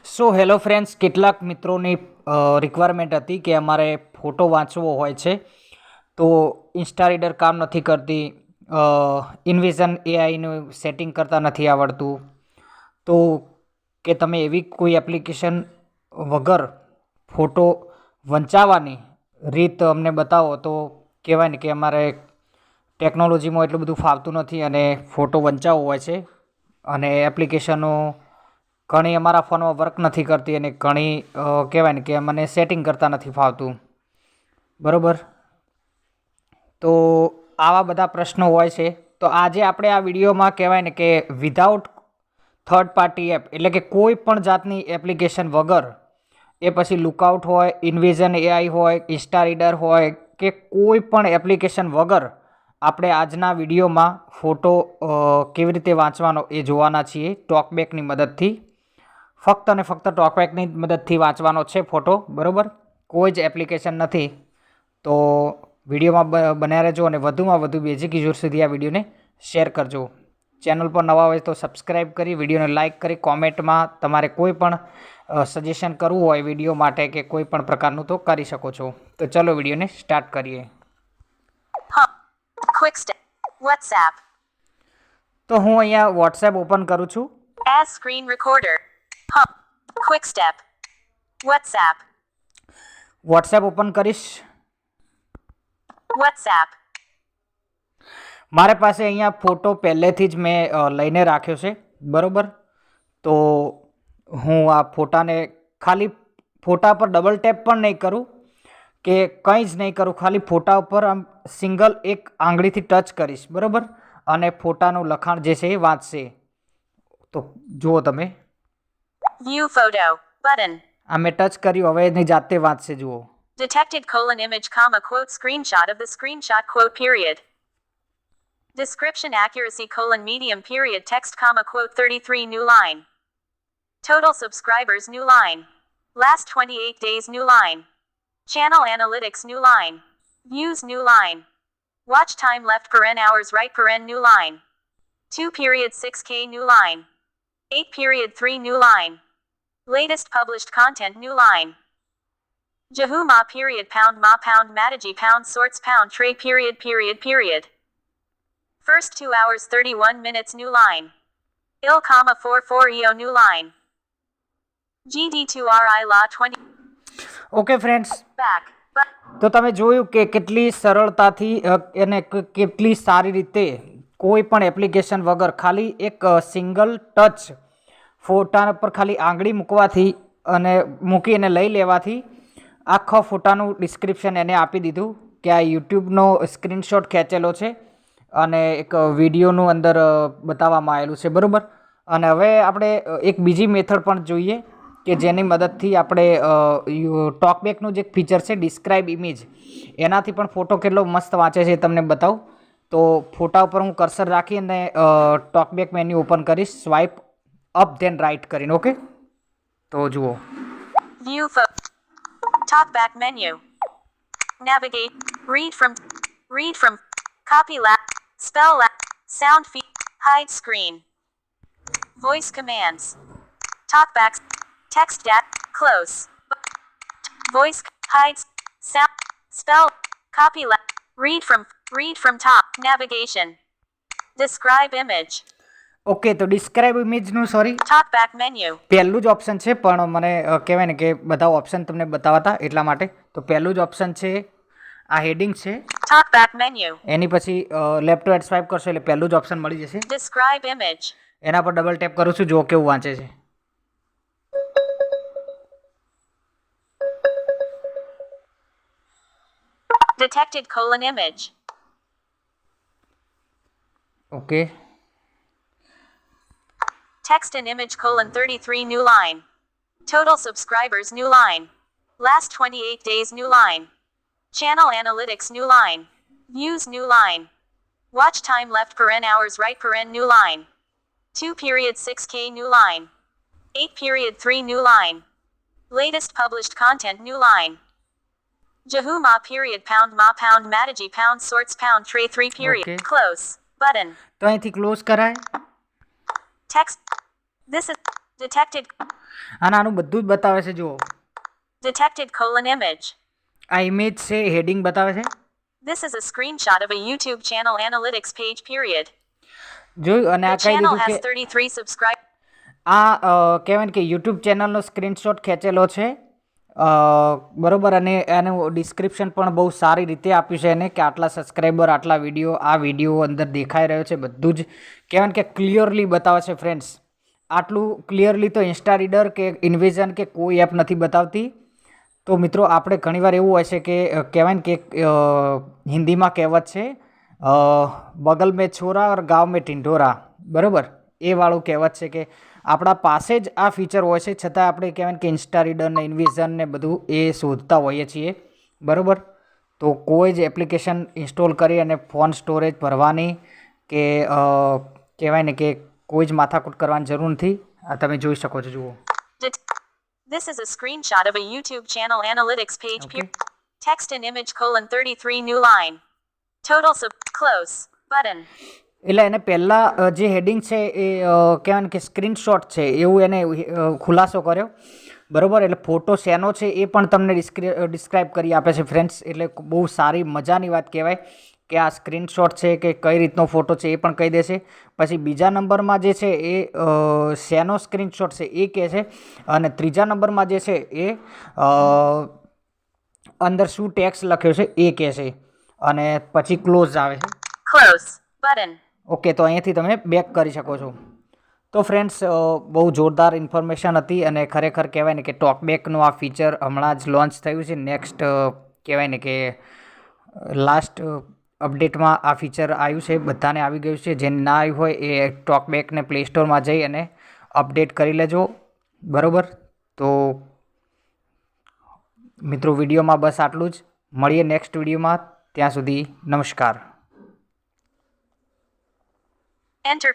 So hello friends, કેટલાક મિત્રોની requirement હતી કે અમારે ફોટો વાંચવો હોય છે તો ઇન્સ્ટા રીડર કામ નથી કરતી, ઇન્વિઝન એઆઈનું સેટિંગ કરતા નથી આવડતું, તો કે તમે એવી કોઈ એપ્લિકેશન વગર ફોટો વંચાવવાની રીત અમને બતાવો. તો કહેવાય ને કે અમારે ટેકનોલોજીમાં એટલું બધું ફાવતું નથી અને ફોટો વંચાવવો હોય છે અને એપ્લિકેશનો ઘણી અમારા ફોનમાં વર્ક નથી કરતી અને ઘણી કહેવાય ને કે મને સેટિંગ કરતા નથી ફાવતું, બરાબર. તો આવા બધા પ્રશ્નો હોય છે. તો આજે આપણે આ વિડીયોમાં કહેવાય ને કે વિધાઉટ થર્ડ પાર્ટી એપ, એટલે કે કોઈ પણ જાતની એપ્લિકેશન વગર, એ પછી લુકઆઉટ હોય, ઇન્વિઝન એઆઈ હોય, ઇન્સ્ટા રીડર હોય કે કોઈ પણ એપ્લિકેશન વગર આપણે આજના વિડીયોમાં ફોટો કેવી રીતે વાંચવાનો એ જોવાના છીએ ટોકબેકની મદદથી. ફક્ત અને ફક્ત ટોકબેકની મદદથી વાંચવાનો છે ફોટો, બરાબર. કોઈ જ એપ્લિકેશન નથી. તો વિડીયોમાં બન્યા રહેજો અને વધુમાં વધુ બેઝિક યુઝર સુધી આ વિડીયોને શેર કરજો. ચેનલ પર નવા હોય તો સબસ્ક્રાઈબ કરી, વિડીયોને લાઇક કરી, કોમેન્ટમાં તમારે કોઈ પણ સજેશન કરવું હોય વિડીયો માટે કે કોઈ પણ પ્રકારનું તો કરી શકો છો. તો ચલો વિડીયોને સ્ટાર્ટ કરીએ. Quick step. WhatsApp. તો હું અહીંયા વોટ્સએપ ઓપન કરું છું. As screen recorder. Quick step. WhatsApp. WhatsApp open કરીશ. WhatsApp. મારે પાસે અહીંયા ફોટો પહેલેથી જ મેં લઈને રાખ્યો છે, બરાબર. તો હું આ ફોટાને ખાલી ફોટા પર ડબલ ટેપ પણ નહીં કરું કે કંઈ જ નહીં કરું, ખાલી ફોટા ઉપર આમ સિંગલ એક આંગળીથી ટચ કરીશ, બરાબર. અને ફોટાનું લખાણ જે છે એ વાંચશે. તો જુઓ તમે, View photo. Button. આ મેં ટચ કર્યું, હવે એની જાતે વાંચશે, જુઓ. Detected : image, quote screenshot of the screenshot, quote period. Description: accuracy : medium period text, quote 33 new line. Total subscribers new line. Last 28 days new line. Channel analytics new line. Views new line. Watch time left hours right new line. 2 period 6K new line. 8 period 3 new line. Latest published content new line. Yahoo ma period pound Mataji pound sorts pound tray period. First 2 hours 31 minutes new line. 44 EO new line. GD2RI law 20. Okay friends, Back. તો તમે જોયું કે કેટલી સરળતાથી અને કેટલી સારી રીતે કોઈ પણ એપ્લિકેશન વગર ખાલી એક સિંગલ ટચ ફોટા પર ખાલી આંગળી મૂકવાથી અને મૂકીને લઈ લેવાથી આખો ફોટાનું ડિસ્ક્રિપ્શન એને આપી દીધું કે આ યુટ્યુબનો સ્ક્રીનશોટ ખેંચેલો છે અને એક વિડીયોનું અંદર બતાવવામાં આવેલું છે, બરાબર. અને હવે આપણે એક બીજી મેથડ પણ જોઈએ કે જેની મદદથી આપણે ટોકબેકનું જે ફીચર છે ડિસ્ક્રાઇબ ઇમેજ, એનાથી પણ ફોટો કેટલો મસ્ત વાંચે છે તમને બતાવું. તો ફોટા ઉપર હું કર્સર રાખી અને ટોકબેક મેન્યુ ઓપન કરીશ, સ્વાઇપ અપ ધેન રાઇટ કરીને. ઓકે, તો જુઓ. View photo. Talkback menu. Navigate. Read from. Copy spell sound feed. Hide screen. Voice commands. Talkback. Text close. Voice hides sound spell copy read from top navigation. Describe image. Okay, તો describe ઇમેજનું Talkback menu. પહેલું જ option છે, પણ મને કહેવાય ને કે બધા ઓપ્શન તમને બતાવતા એટલા માટે. તો પહેલું જ ઓપ્શન છે, આ હેડિંગ છે. Talkback menu. એની પછી લેફ્ટ ટુ રાઇટ સ્વાઇપ કરશો એટલે પહેલું જ ઓપ્શન મળી જશે. Describe image. એના પર ડબલ ટેપ કરું છું, જો કેવું વાંચે છે. Detected : image. Okay. Text and image : 33 new line. Total subscribers new line. Last 28 days new line. Channel analytics new line. Views new line. Watch time left hours right new line. 2 period 6K new line. 8 period 3 new line. Latest published content new line. Yahoo ma period pound Mataji pound sorts pound tray 3 period. Okay. Close. Button. તો અહીંથી close કરાય. Text. This is Detected. અને આનું બધું જ બતાવે છે. જુઓ, Detected image. આ ઇમેજ છે, હેડિંગ બતાવે છે. This is a screenshot of a YouTube channel analytics page period. જોયું, અને The આ કહી channel દીધું has કે 33 subscribers. આ કહેવાય ને કે યુટ્યુબ ચેનલનો સ્ક્રીનશોટ ખેંચેલો છે, બરાબર. અને એનું ડિસ્ક્રિપ્શન પણ બહુ સારી રીતે આપ્યું છે એને, કે આટલા સબસ્ક્રાઈબર, આટલા વિડીયો, આ વિડીયો અંદર દેખાઈ રહ્યો છે, બધું જ કહેવાય ને કે ક્લિયરલી બતાવે છે ફ્રેન્ડ્સ. આટલું ક્લિયરલી તો ઇન્સ્ટા રીડર કે ઇન્વિઝન કે કોઈ એપ નથી બતાવતી. તો મિત્રો, આપણે ઘણીવાર એવું હોય છે કે કહેવાય ને કે હિન્દીમાં કહેવત છે, બગલ મેં છોરા ઓર ગાંવ મેં ઢિંઢોરા, બરાબર. એ વાળું કહેવત છે કે આપણા પાસે જ આ ફીચર હોય છે, છતાં આપણે કહેવાય કે ઇન્સ્ટા રીડર ને ઇન્વિઝન ને બધું એ શોધતા હોઈએ છીએ, બરાબર. તો કોઈ જ એપ્લિકેશન ઇન્સ્ટોલ કરી અને ફોન સ્ટોરેજ ભરવાની કે કહેવાય ને કે કોઈ જ માથાકૂટ કરવાની જરૂર નથી. આ તમે જોઈ શકો છો. જુઓ, This is a screenshot of a YouTube channel analytics page. Okay. Text and image 33 new line. Total close button. એટલે એને પહેલાં જે હેડિંગ છે એ કહેવાય ને કે સ્ક્રીનશોટ છે એવું એને ખુલાસો કર્યો, બરાબર. એટલે ફોટો શેનો છે એ પણ તમને ડિસ્ક્રાઇબ કરી આપે છે ફ્રેન્ડ્સ. એટલે બહુ સારી મજાની વાત કહેવાય કે આ સ્ક્રીનશોટ છે કે કઈ રીતનો ફોટો છે એ પણ કહી દેશે. પછી બીજા નંબરમાં જે છે એ શેનો સ્ક્રીનશોટ છે એ કહે છે. અને ત્રીજા નંબરમાં જે છે એ અંદર શું ટેક્સ લખ્યો છે એ કહે છે. અને પછી ક્લોઝ આવે છે. Close button. ઓકે, તો અહીંયાથી તમે બેક કરી શકો છો. તો ફ્રેન્ડ્સ, બહુ જોરદાર ઇન્ફોર્મેશન હતી. અને ખરેખર કહેવાય ને કે ટોકબેકનું આ ફીચર હમણાં જ લોન્ચ થયું છે. નેક્સ્ટ કહેવાય ને કે લાસ્ટ અપડેટમાં આ ફીચર આવ્યું છે, બધાને આવી ગયું છે. જેને ના આવ્યું હોય એ ટોકબેકને પ્લે સ્ટોરમાં જઈ અને અપડેટ કરી લેજો, બરાબર. તો મિત્રો, વિડીયોમાં બસ આટલું જ. મળીએ નેક્સ્ટ વિડીયોમાં. ત્યાં સુધી નમસ્કાર. Enter.